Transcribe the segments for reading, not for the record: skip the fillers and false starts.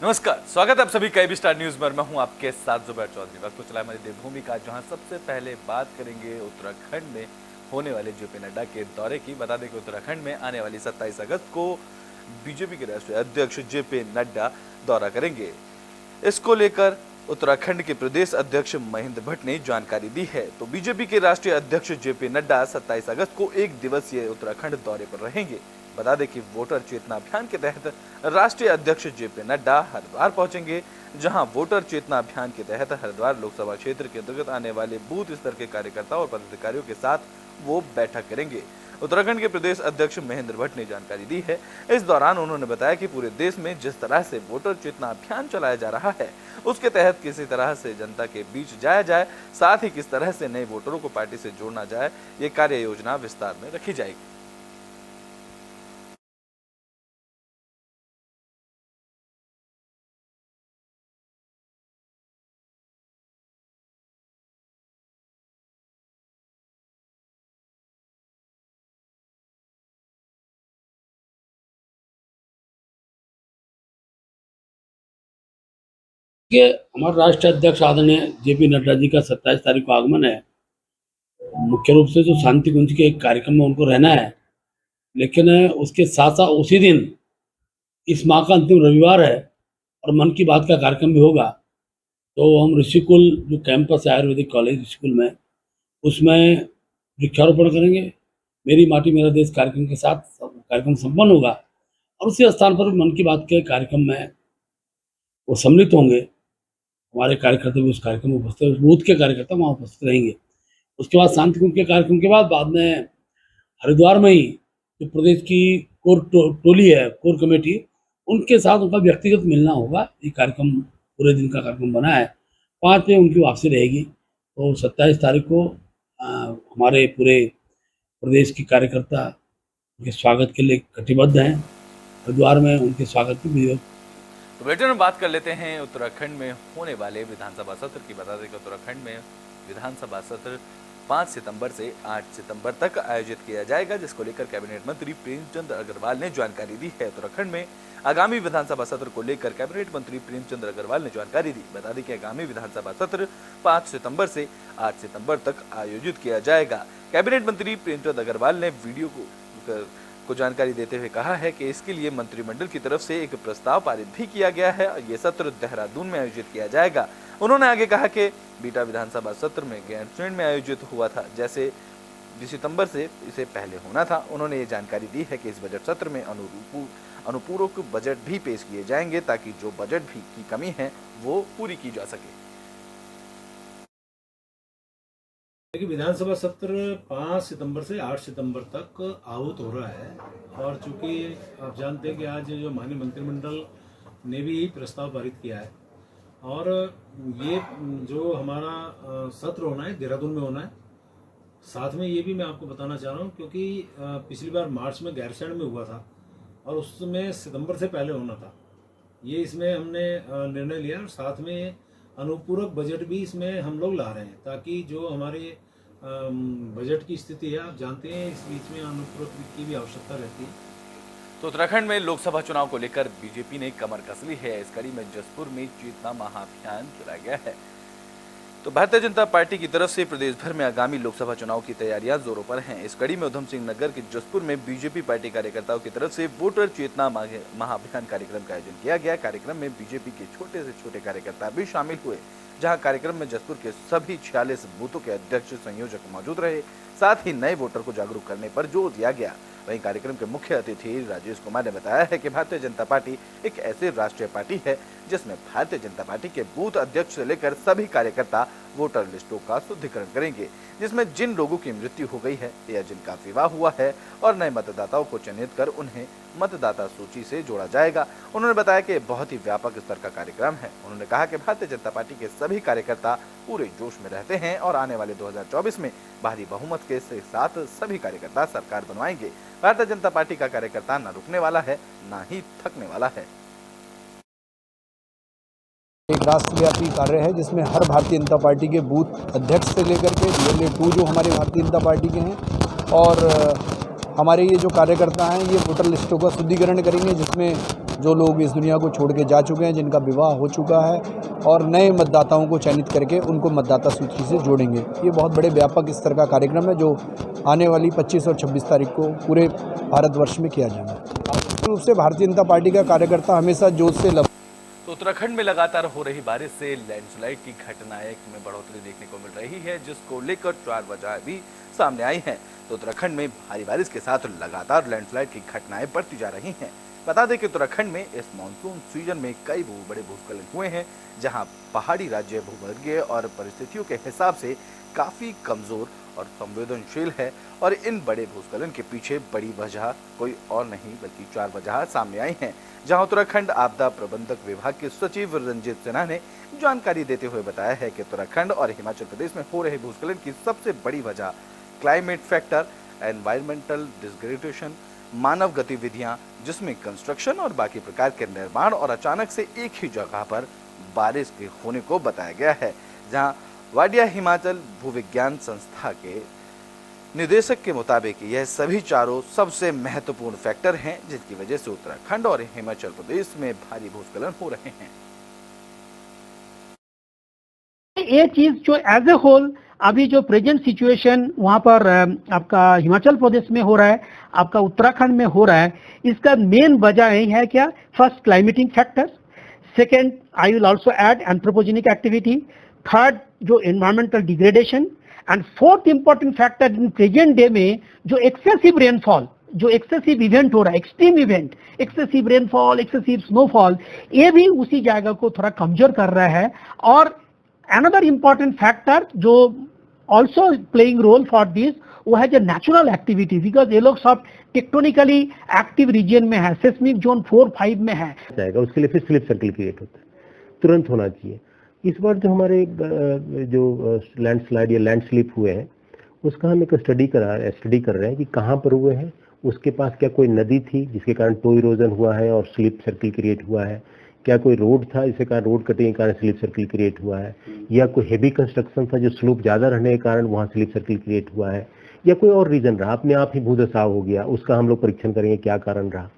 नमस्कार, स्वागत है आप सभी का एबी स्टार न्यूज में। मैं हूं आपके साथ जुबैर चौधरी। वक्त तो चला हमारी देवभूमि का, जहां सबसे पहले बात करेंगे उत्तराखंड में होने वाले जेपी नड्डा के दौरे की। बता दें कि उत्तराखंड में आने वाली 27 अगस्त को बीजेपी के राष्ट्रीय अध्यक्ष जेपी नड्डा दौरा करेंगे। इसको लेकर उत्तराखंड के प्रदेश अध्यक्ष महेंद्र भट्ट ने जानकारी दी है। तो बीजेपी के राष्ट्रीय अध्यक्ष जेपी नड्डा 27 अगस्त को एक दिवसीय उत्तराखंड दौरे पर रहेंगे। बता दें कि वोटर चेतना अभियान के तहत राष्ट्रीय अध्यक्ष जेपी नड्डा हरिद्वार पहुंचेंगे, जहां वोटर चेतना अभियान के तहत हरिद्वार लोकसभा क्षेत्र के अंतर्गत आने वाले बूथ स्तर के कार्यकर्ताओं और पदाधिकारियों के साथ वो बैठक करेंगे। उत्तराखंड के प्रदेश अध्यक्ष महेंद्र भट्ट ने जानकारी दी है। इस दौरान उन्होंने बताया कि पूरे देश में जिस तरह से वोटर चेतना अभियान चलाया जा रहा है, उसके तहत किसी तरह से जनता के बीच जाया जाए, साथ ही किस तरह से नए वोटरों को पार्टी से जोड़ना जाए, ये कार्य योजना विस्तार में रखी जाएगी। कि हमारे राष्ट्रीय अध्यक्ष आदरणीय जेपी नड्डा जी का 27 तारीख को आगमन है। मुख्य रूप से तो शांति कुंज के एक कार्यक्रम में उनको रहना है, लेकिन उसके साथ साथ उसी दिन इस माह का अंतिम रविवार है और मन की बात का कार्यक्रम भी होगा। तो हम ऋषिकुल जो कैंपस है आयुर्वेदिक कॉलेज ऋषिकुल में, उसमें वृक्षारोपण करेंगे। मेरी माटी मेरा देश कार्यक्रम के साथ कार्यक्रम संपन्न होगा और उसी स्थान पर मन की बात के कार्यक्रम में वो सम्मिलित होंगे। हमारे कार्यकर्ता भी उस कार्यक्रम में उपस्थित, बूथ के कार्यकर्ता वहाँ उपस्थित रहेंगे। उसके बाद शांति कुंज के कार्यक्रम के बाद में हरिद्वार में ही जो प्रदेश की कोर टोली है, कोर कमेटी, उनके साथ उनका व्यक्तिगत मिलना होगा। ये कार्यक्रम पूरे दिन का कार्यक्रम बना है। 5 पे उनकी वापसी रहेगी। तो 27 तारीख को हमारे पूरे प्रदेश के कार्यकर्ता उनके स्वागत के लिए कटिबद्ध हैं। हरिद्वार में उनके स्वागत की तो बेटे में बात कर लेते हैं उत्तराखंड में होने वाले विधानसभा सत्र की। बता दें कि उत्तराखंड में विधानसभा सत्र 5 सितंबर से 8 सितंबर तक आयोजित किया जाएगा, जिसको लेकर कैबिनेट मंत्री प्रेमचंद अग्रवाल ने जानकारी दी है। उत्तराखंड में आगामी विधानसभा सत्र को लेकर कैबिनेट मंत्री प्रेमचंद अग्रवाल ने जानकारी दी। बता दें कि आगामी विधानसभा सत्र 5 सितंबर से 8 सितंबर तक आयोजित किया जाएगा। कैबिनेट मंत्री प्रेमचंद अग्रवाल ने वीडियो को जानकारी देते हुए कहा है कि इसके लिए मंत्रिमंडल की तरफ से एक प्रस्ताव पारित भी किया गया है। ये सत्र देहरादून में आयोजित किया जाएगा। उन्होंने आगे कहा कि बीटा विधानसभा सत्र में गैरसैंण में आयोजित हुआ था, जैसे सितंबर से इसे पहले होना था। उन्होंने ये जानकारी दी है कि इस बजट सत्र में अनुपूरक बजट भी पेश किए जाएंगे, ताकि जो बजट भी की कमी है वो पूरी की जा सके। देखिए, विधानसभा सत्र 5 सितंबर से 8 सितंबर तक आहूत हो रहा है और चूंकि आप जानते हैं कि आज जो माननीय मंत्रिमंडल ने भी यही प्रस्ताव पारित किया है और ये जो हमारा सत्र होना है देहरादून में होना है। साथ में ये भी मैं आपको बताना चाह रहा हूँ, क्योंकि पिछली बार मार्च में गैरसैंण में हुआ था और उसमें सितंबर से पहले होना था। ये इसमें हमने निर्णय लिया और साथ में अनुपूरक बजट भी इसमें हम लोग ला रहे हैं, ताकि जो हमारे बजट की स्थिति है, आप जानते हैं इस बीच में अनुपूरक की भी आवश्यकता रहती है। तो उत्तराखंड में लोकसभा चुनाव को लेकर बीजेपी ने कमर कस ली है। इस कड़ी में जसपुर में चेतना महाअभियान चलाया गया है। तो भारतीय जनता पार्टी की तरफ से प्रदेश भर में आगामी लोकसभा चुनाव की तैयारियां जोरों पर हैं। इस कड़ी में उधम सिंह नगर के जसपुर में बीजेपी पार्टी कार्यकर्ताओं की तरफ से वोटर चेतना महाअभियान कार्यक्रम का आयोजन किया गया। कार्यक्रम में बीजेपी के छोटे से छोटे कार्यकर्ता भी शामिल हुए, जहां कार्यक्रम में जसपुर के सभी 46 बूथों के अध्यक्ष संयोजक मौजूद रहे। साथ ही नए वोटर को जागरूक करने पर जोर दिया गया। वहीं कार्यक्रम के मुख्य अतिथि राजेश कुमार ने बताया है कि भारतीय जनता पार्टी एक ऐसी राष्ट्रीय पार्टी है जिसमें भारतीय जनता पार्टी के बूथ अध्यक्ष से लेकर सभी कार्यकर्ता वोटर लिस्टों का शुद्धिकरण करेंगे, जिसमें जिन लोगों की मृत्यु हो गई है या जिनका विवाह हुआ है और नए मतदाताओं को चिन्हित कर उन्हें मतदाता सूची से जोड़ा जाएगा। उन्होंने बताया कि बहुत ही व्यापक स्तर का कार्यक्रम है। उन्होंने कहा कि भारतीय जनता पार्टी के सभी कार्यकर्ता पूरे जोश में रहते हैं और आने वाले 2024 में भारी बहुमत के साथ सभी कार्यकर्ता सरकार बनवाएंगे। भारतीय जनता पार्टी का कार्यकर्ता न रुकने वाला है, न ही थकने वाला है। एक राष्ट्रव्यापी कार्य है जिसमें हर भारतीय जनता पार्टी के बूथ अध्यक्ष से लेकर के DLA2 जो हमारे भारतीय जनता पार्टी के हैं और हमारे ये जो कार्यकर्ता हैं ये वोटर लिस्टों का शुद्धिकरण करेंगे, जिसमें जो लोग इस दुनिया को छोड़ के जा चुके हैं, जिनका विवाह हो चुका है, और नए मतदाताओं को चयनित करके उनको मतदाता सूची से जोड़ेंगे। ये बहुत बड़े व्यापक स्तर का कार्यक्रम है जो आने वाली 25 और 26 तारीख को पूरे भारतवर्ष में किया जाएगा। निश्चित रूप से भारतीय जनता पार्टी का कार्यकर्ता हमेशा जोश से तो उत्तराखंड में लगातार हो रही बारिश से लैंडस्लाइड की घटनाएं में बढ़ोतरी देखने को मिल रही है, जिसको लेकर 4 वजह भी सामने आई हैं। तो उत्तराखंड में भारी बारिश के साथ लगातार लैंडस्लाइड की घटनाएं बढ़ती जा रही हैं। बता दें कि उत्तराखंड में इस मानसून सीजन में कई बड़े भूस्खलन हुए हैं, जहां पहाड़ी राज्य भूमध्यरेखीय और परिस्थितियों के हिसाब से काफी कमजोर और संवेदनशील है, और इन बड़े भूस्खलन के पीछे बड़ी वजह कोई और नहीं बल्कि 4 वजह सामने आई हैं। जहां उत्तराखंड आपदा प्रबंधक विभाग के सचिव रंजीत सिन्हा ने जानकारी देते हुए बताया है कि उत्तराखंड और हिमाचल प्रदेश में हो रहे भूस्खलन की सबसे बड़ी वजह क्लाइमेट फैक्टर, एनवायरमेंटल डिग्रेडेशन, मानव गतिविधियां जिसमें कंस्ट्रक्शन और बाकी प्रकार के निर्माण और अचानक से एक ही जगह पर बारिश के होने को बताया गया है। जहां वाडिया हिमाचल भूविज्ञान संस्था के निदेशक के मुताबिक यह सभी चारों सबसे महत्वपूर्ण फैक्टर हैं, जिनकी वजह से उत्तराखंड और हिमाचल प्रदेश में भारी भूस्खलन हो रहे हैं। ये चीज जो एज ए होल अभी जो प्रेजेंट सिचुएशन वहां पर आपका हिमाचल प्रदेश में हो रहा है, आपका उत्तराखंड में हो रहा है, इसका मेन वजह यही है क्या, first climatic factors, second I will also add anthropogenic activity, third जो environmental degradation, and fourth important factor in present day में जो एक्सेसिव रेनफॉल, जो एक्सेसिव इवेंट हो रहा है, extreme event, excessive rainfall, excessive snowfall, ये भी उसी जगह को थोड़ा कमजोर कर रहा है। और अनदर इंपॉर्टेंट फैक्टर जो also playing role for this, वो है जो नेचुरल एक्टिविटी, बिकॉज ये लोग सब टेक्टोनिकली एक्टिव रीजन में है, सेस्मिक जोन 4-5 में है जाएगा, उसके लिए फिर स्लिप सर्कल क्रिएट होता है, तुरंत होना चाहिए। इस बार जो हमारे जो लैंडस्लाइड या लैंड स्लिप हुए हैं, उसका हम एक स्टडी कर रहे हैं कि कहाँ पर हुए हैं, उसके पास क्या कोई नदी थी जिसके कारण टो इरोजन हुआ है और स्लिप सर्कल क्रिएट हुआ है, क्या कोई रोड था जिसके कारण रोड कटिंग के कारण स्लिप सर्कल क्रिएट हुआ है, या कोई हेवी कंस्ट्रक्शन था जो स्लोप ज़्यादा रहने के कारण वहाँ स्लिप सर्कल क्रिएट हुआ है, या कोई और रीजन रहा, अपने आप ही भूदसाव हो गया, उसका हम लोग परीक्षण करेंगे क्या कारण रहा।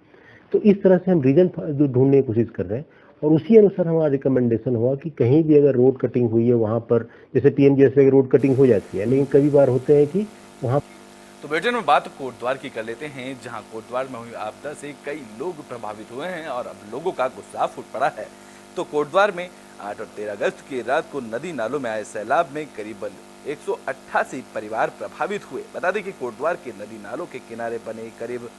तो इस तरह से हम रीजन ढूंढने की कोशिश कर रहे हैं, और उसी अनुसार हमारा रिकमेंडेशन हुआ कि कहीं भी अगर रोड कटिंग हुई है वहाँ पर, जैसे पीएमजीएस में रोड कटिंग हो जाती है, लेकिन कई बार होते हैं कि वहाँ। तो बुलेटिन में बात कोटद्वार की कर लेते हैं, जहां कोटद्वार में हुई आपदा से कई लोग प्रभावित हुए हैं और अब लोगों का गुस्सा फूट पड़ा है। तो कोटद्वार में 8 और 13 अगस्त की रात को नदी नालों में आए सैलाब में करीबन 188 परिवार प्रभावित हुए। बता दें कि कोटद्वार के नदी नालों के किनारे बने करीब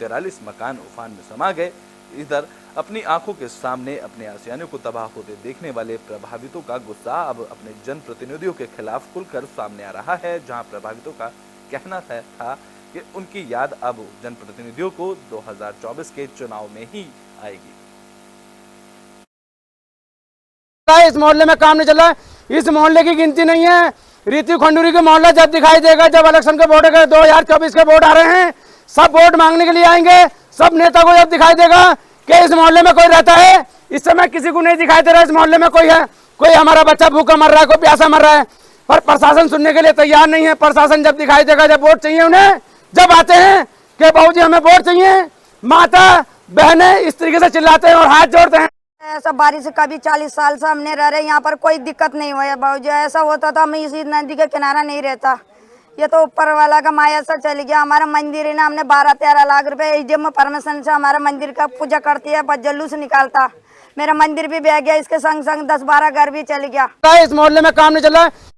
43 मकान उफान में समा गए। इधर अपनी आंखों के सामने अपने आशियाने को तबाह होते देखने वाले प्रभावितों का गुस्सा अब अपने जनप्रतिनिधियों के खिलाफ खुलकर सामने आ रहा है, जहां प्रभावितों का कहना था कि उनकी याद अब जनप्रतिनिधियों को 2024 के चुनाव में ही आएगी। इस मोहल्ले में काम नहीं चल रहा है, इस मोहल्ले की गिनती नहीं है। रीति खंडूरी का मोहल्ला जब दिखाई देगा, जब इलेक्शन के वोट 2024 के वोट आ रहे हैं, सब वोट मांगने के लिए आएंगे, सब नेता को जब दिखाई देगा कि इस मोहल्ले में कोई रहता है। इस समय किसी को नहीं दिखाई दे रहा है इस मोहल्ले में कोई है, कोई हमारा बच्चा भूखा मर रहा है, कोई प्यासा मर रहा है, पर प्रशासन सुनने के लिए तैयार नहीं है। प्रशासन जब दिखाई देगा, जब वोट चाहिए उन्हें, जब आते हैं कि बाबूजी हमें वोट चाहिए, माता बहनें इस तरीके से चिल्लाते हैं और हाथ जोड़ते हैं। ऐसा बारिश कभी 40 साल से हमने रह रहे, यहाँ पर कोई दिक्कत नहीं हुआ है बाबूजी। ऐसा होता था मैं इसी नदी के किनारा नहीं रहता, ये तो ऊपर वाला का माया से चल गया। हमारा मंदिर है ना, हमने 12-13 लाख रुपए एजीएम में परमिशन से हमारा मंदिर का पूजा करती है, बस जुलूस निकालता। मेरा मंदिर भी बह गया, इसके संग संग 10-12 घर भी चल गया। इस मोहल्ले में काम नहीं चल रहा है।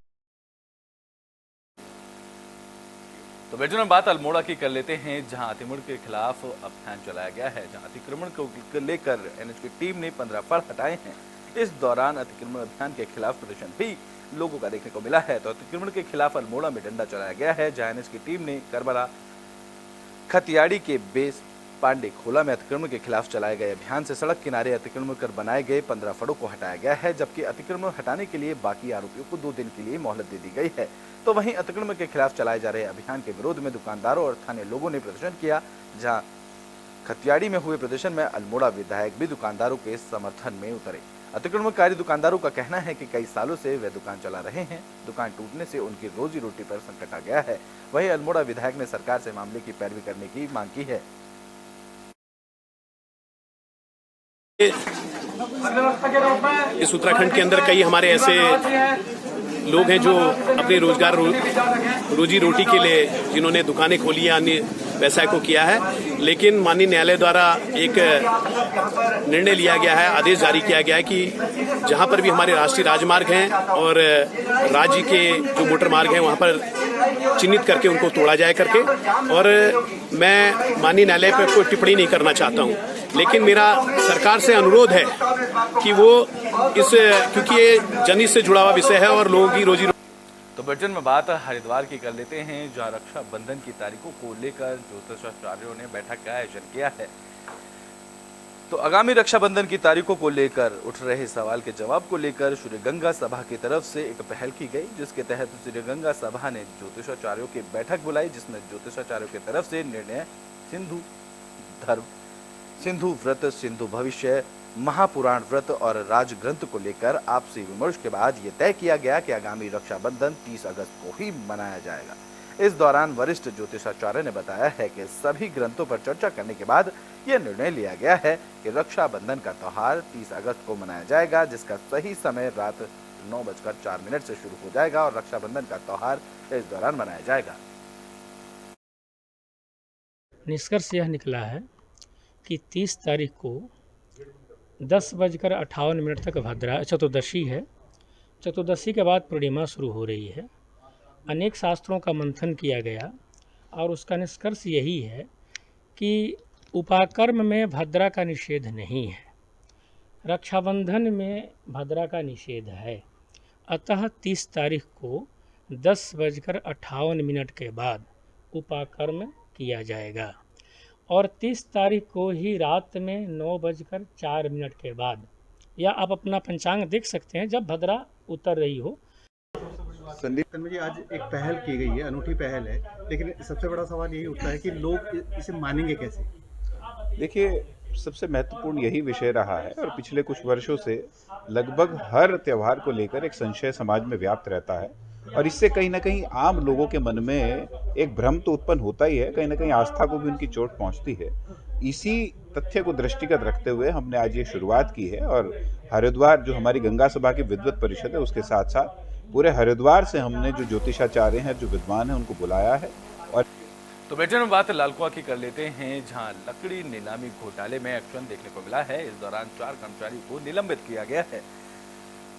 तो बेटू में बात अल्मोड़ा की कर लेते हैं, जहां अतिक्रमण के खिलाफ अभियान चलाया गया है, जहां अतिक्रमण को लेकर एनएच की टीम ने 15 फड़ हटाए हैं। इस दौरान अतिक्रमण अभियान के खिलाफ प्रदर्शन भी लोगों का देखने को मिला है। तो अतिक्रमण के खिलाफ अल्मोड़ा में डंडा चलाया गया है, जहां एनएच की टीम ने करबला खतियाड़ी के बेस पांडे खोला में अतिक्रमण के खिलाफ चलाए गए अभियान से सड़क किनारे अतिक्रमण कर बनाए गए 15 फड़ों को हटाया गया है, जबकि अतिक्रमण हटाने के लिए बाकी आरोपियों को 2 दिन के लिए मोहलत दे दी गई है। तो वहीं अतिक्रमण के खिलाफ चलाए जा रहे अभियान के विरोध में दुकानदारों और स्थानीय लोगों ने प्रदर्शन किया, जहां खतियाड़ी में हुए प्रदर्शन में अल्मोड़ा विधायक भी दुकानदारों के समर्थन में उतरे। अतिक्रमणकारी दुकानदारों का कहना है कि कई सालों से वे दुकान चला रहे हैं, दुकान टूटने से उनकी रोजी रोटी पर संकट आ गया है। वहीं अल्मोड़ा विधायक ने सरकार से मामले की पैरवी करने की मांग की है। इस उत्तराखंड के अंदर कई हमारे ऐसे लोग हैं जो अपने रोजगार रोजी रोटी के लिए जिन्होंने दुकानें खोली या अन्य व्यवसाय को किया है, लेकिन माननीय न्यायालय द्वारा एक निर्णय लिया गया है, आदेश जारी किया गया है कि जहां पर भी हमारे राष्ट्रीय राजमार्ग हैं और राज्य के जो मोटर मार्ग हैं वहां पर चिन्हित करके उनको तोड़ा जाए करके। और मैं माननीय न्यायालय पर कोई टिप्पणी नहीं करना चाहता हूं, लेकिन मेरा सरकार से अनुरोध है कि वो क्योंकि ये जनहित से जुड़ा हुआ विषय है और लोगों की रोजी। तो बुलेटिन में बात हरिद्वार की कर लेते हैं, जहां रक्षाबंधन की तारीखों को लेकर ज्योतिषाचार्यों ने बैठक का आयोजन किया है। तो आगामी रक्षाबंधन की तारीखों को लेकर उठ रहे सवाल के जवाब को लेकर श्री गंगा सभा की तरफ से एक पहल की गई, जिसके तहत श्री गंगा सभा ने ज्योतिषाचार्यों की बैठक बुलाई, जिसमें ज्योतिषाचार्यों की तरफ से निर्णय सिंधु धर्म, सिंधु व्रत, सिंधु भविष्य, महापुराण व्रत और राजग्रंथ को लेकर आपसी विमर्श के बाद ये तय किया गया कि आगामी रक्षाबंधन 30 अगस्त को ही मनाया जाएगा। इस दौरान वरिष्ठ ज्योतिषाचार्य ने बताया है कि सभी ग्रंथों पर चर्चा करने के बाद यह निर्णय लिया गया है कि रक्षाबंधन का त्योहार 30 अगस्त को मनाया जाएगा, जिसका सही समय रात 9:04 से शुरू हो जाएगा और रक्षाबंधन का त्योहार इस दौरान मनाया जाएगा। निष्कर्ष यह निकला है कि 30 तारीख को 10:58 तक भद्रा चतुर्दशी है। चतुर्दशी के बाद पूर्णिमा शुरू हो रही है। अनेक शास्त्रों का मंथन किया गया और उसका निष्कर्ष यही है कि उपाकर्म में भद्रा का निषेध नहीं है, रक्षाबंधन में भद्रा का निषेध है। अतः 30 तारीख को 10:58 के बाद उपाकर्म किया जाएगा और 30 तारीख को ही रात में 9:04 के बाद, या आप अपना पंचांग देख सकते हैं जब भद्रा उतर रही हो। संदीप तन्वी जी, आज एक पहल की गई है, अनूठी पहल है, लेकिन सबसे बड़ा सवाल यही उठता है कि लोग इसे मानेंगे कैसे? देखिए, सबसे महत्वपूर्ण यही विषय रहा है और पिछले कुछ वर्षों से लगभग हर त्यौहार को लेकर एक संशय समाज में व्याप्त रहता है और इससे कहीं ना कहीं आम लोगों के मन में एक भ्रम तो उत्पन्न होता ही है, कहीं ना कहीं आस्था को भी उनकी चोट पहुंचती है। इसी तथ्य को दृष्टिगत रखते हुए हमने आज ये शुरुआत की है और हरिद्वार जो हमारी गंगा सभा की विद्वत परिषद है उसके साथ साथ पूरे हरिद्वार से हमने जो ज्योतिषाचार्य हैं, जो विद्वान हैं, उनको बुलाया है। और तो ब्रिटेन में बात लालकुआ की कर लेते हैं, जहां लकड़ी नीलामी घोटाले में एक्शन देखने को मिला है। इस दौरान 4 कर्मचारियों को निलंबित किया गया है।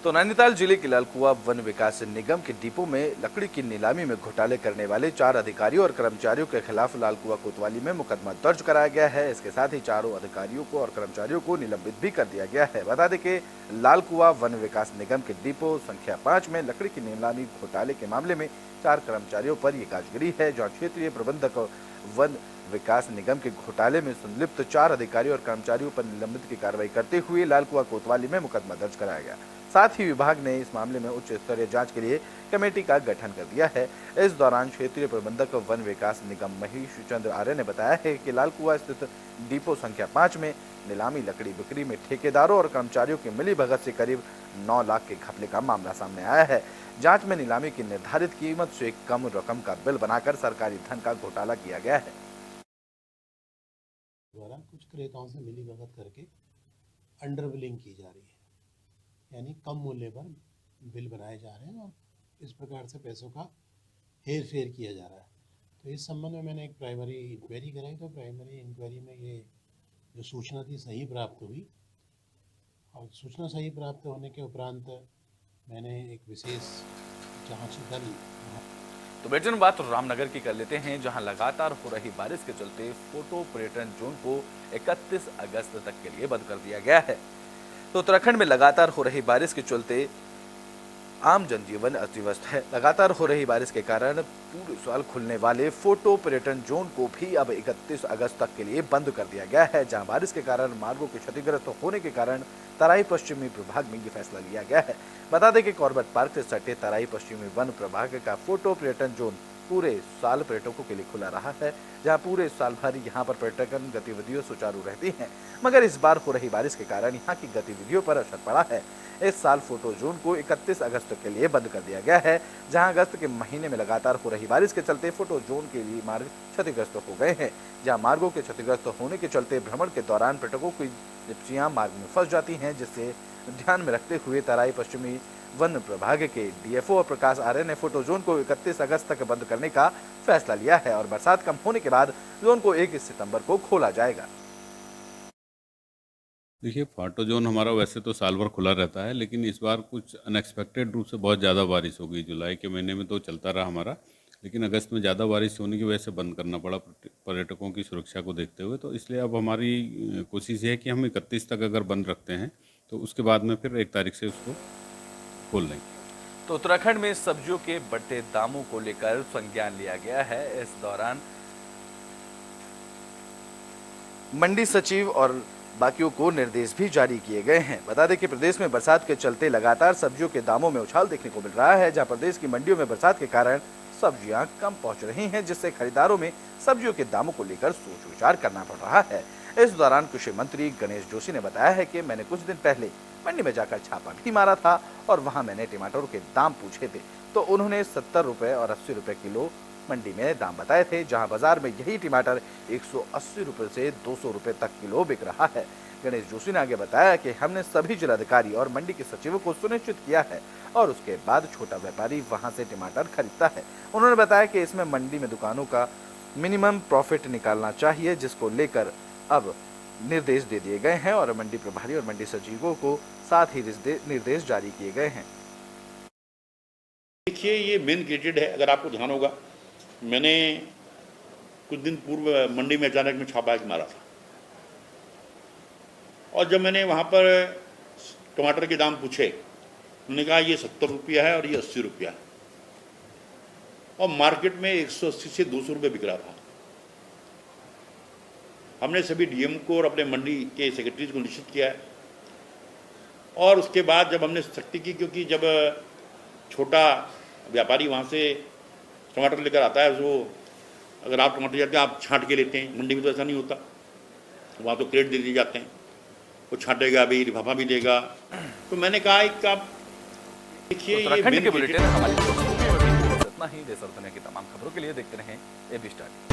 तो नैनीताल जिले के लालकुआ वन विकास निगम के डिपो में लकड़ी की नीलामी में घोटाले करने वाले 4 अधिकारियों और कर्मचारियों के खिलाफ लालकुआ कोतवाली में मुकदमा दर्ज कराया गया है। इसके साथ ही 4 अधिकारियों को और कर्मचारियों को निलंबित भी कर दिया गया है। बता दें कि लालकुआ वन विकास निगम के डिपो संख्या 5 में लकड़ी की नीलामी घोटाले के मामले में 4 कर्मचारियों पर यह गाजगिरी है, जहाँ क्षेत्रीय प्रबंधक वन विकास निगम के घोटाले में संलिप्त 4 अधिकारियों और कर्मचारियों पर निलंबित की कार्रवाई करते हुए लालकुआ कोतवाली में मुकदमा दर्ज कराया गया। साथ ही विभाग ने इस मामले में उच्च स्तरीय जांच के लिए कमेटी का गठन कर दिया है। इस दौरान क्षेत्रीय प्रबंधक वन विकास निगम महेश चंद्र आर्य ने बताया है कि लालकुआ स्थित डिपो संख्या 5 में नीलामी लकड़ी बिक्री में ठेकेदारों और कर्मचारियों की मिलीभगत से करीब 9 लाख के घपले का मामला सामने आया है। जांच में नीलामी की निर्धारित कीमत से कम रकम का बिल बनाकर सरकारी धन का घोटाला किया गया है। द्वारा कुछ क्रेताओं से मिलीभगत करके अंडर बिलिंग की जा रही है, यानी कम मूल्य पर बिल बनाए जा रहे हैं और इस प्रकार से पैसों का हेर फेर किया जा रहा है। तो इस संबंध में मैंने एक प्राइमरी इंक्वायरी कराई, तो प्राइमरी इंक्वायरी में ये जो सूचना थी सही प्राप्त हुई और सूचना सही प्राप्त होने के उपरांत मैंने एक विशेष जांच दल। तो ब्रिटेन बात रामनगर की कर लेते हैं, जहां लगातार हो रही बारिश के चलते फोटो पर्यटन जोन को 31 अगस्त तक के लिए बंद कर दिया गया है। तो उत्तराखंड में लगातार हो रही बारिश के चलते आम जनजीवन अस्त-व्यस्त है। लगातार हो रही बारिश के कारण पूरे साल खुलने वाले फोटो पर्यटन जोन को भी अब 31 अगस्त तक के लिए बंद कर दिया गया है, जहां बारिश के कारण मार्गों के क्षतिग्रस्त होने के कारण तराई पश्चिमी विभाग में ये फैसला लिया गया है। बता दें कि कॉर्बेट पार्क से सटे तराई पश्चिमी वन प्रभाग का फोटो पर्यटन जोन पूरे साल पर्यटकों के लिए खुला रहा है, जहां पूरे साल भर यहां पर पर्यटन गतिविधियां सुचारू रहती हैं। मगर इस बार हो रही बारिश के कारण यहां की गतिविधियों पर असर पड़ा है। इस साल फोटो जोन को 31 अगस्त के लिए बंद कर दिया गया है, जहां अगस्त के महीने में लगातार हो रही बारिश के चलते फोटो जोन के लिए मार्ग क्षतिग्रस्त हो गए हैं, जहां मार्गों के क्षतिग्रस्त होने के चलते भ्रमण के दौरान पर्यटकों की जिप्सियां मार्ग में फंस जाती हैं, जिससे ध्यान में रखते हुए तराई पश्चिमी वन प्रभाग के डीएफओ और प्रकाश आर्य ने फोटो जोन को 31 अगस्त तक बंद करने का फैसला लिया है और बरसात कम होने के बाद जोन को 1 सितंबर को खोला जाएगा। देखिए, फोटो जोन हमारा वैसे तो साल भर खुला रहता है, लेकिन इस बार कुछ अनएक्सपेक्टेड रूप से बहुत ज़्यादा बारिश हो गई। जुलाई के महीने में तो चलता रहा हमारा, लेकिन अगस्त में ज़्यादा बारिश होने की वजह से बंद करना पड़ा पर्यटकों की सुरक्षा को देखते हुए। तो इसलिए अब हमारी कोशिश है कि हम 31 तक अगर बंद रखते हैं तो उसके बाद में फिर 1 तारीख से उसको खोल लेंगे। तो उत्तराखंड में सब्जियों के बढ़ते दामों को लेकर संज्ञान लिया गया है। इस दौरान मंडी सचिव और बाकियों को निर्देश भी जारी किए गए हैं। बता दें कि प्रदेश में बरसात के चलते लगातार सब्जियों के दामों में उछाल देखने को मिल रहा है, जहां प्रदेश की मंडियों में बरसात के कारण सब्जियां कम पहुंच रही हैं, जिससे खरीदारों में सब्जियों के दामों को लेकर सोच विचार करना पड़ रहा है। इस दौरान कृषि मंत्री गणेश जोशी ने बताया है कि मैंने कुछ दिन पहले मंडी में जाकर छापा भी मारा था और वहां मैंने टमाटरों के दाम पूछे थे, तो उन्होंने 70 रुपए और 80 रुपए किलो मंडी में दाम बताए थे, जहां बाजार में यही टमाटर 180 रुपए से 200 रुपए तक किलो बिक रहा है। गणेश जोशी ने आगे बताया कि हमने सभी जिलाधिकारी और मंडी के सचिवों को सुनिश्चित किया है और उसके बाद छोटा व्यापारी वहां से टमाटर खरीदता है। उन्होंने बताया कि इसमें मंडी में दुकानों का मिनिमम प्रॉफिट निकालना चाहिए, जिसको लेकर अब निर्देश दे दिए गए हैं और मंडी प्रभारी और मंडी सचिवों को साथ ही निर्देश जारी किए गए हैं। देखिए, ये मेन गेटेड है। अगर आपको ध्यान होगा, मैंने कुछ दिन पूर्व मंडी में अचानक में छापा मारा था और जब मैंने वहाँ पर टमाटर के दाम पूछे, उन्होंने कहा ये 70 रुपया है और ये 80 रुपया है और मार्केट में 180 से 200 रुपये बिक रहा था। हमने सभी डीएम को और अपने मंडी के सेक्रेटरीज को निश्चित किया है और उसके बाद जब हमने सख्ती की, क्योंकि जब छोटा व्यापारी वहाँ से टमाटर लेकर आता है, तो अगर आप टमाटर जाते हैं आप छांट के लेते हैं, मंडी में तो ऐसा नहीं होता, वहाँ तो क्रेट दे दिए जाते हैं, वो छांटेगा भी, लिफाफा भी देगा। तो मैंने कहा कि आप देखिए, उत्तराखंड के बुलेटिन हमारी इतना ही। देश और दुनिया की तमाम खबरों के लिए देखते रहें एबी स्टार।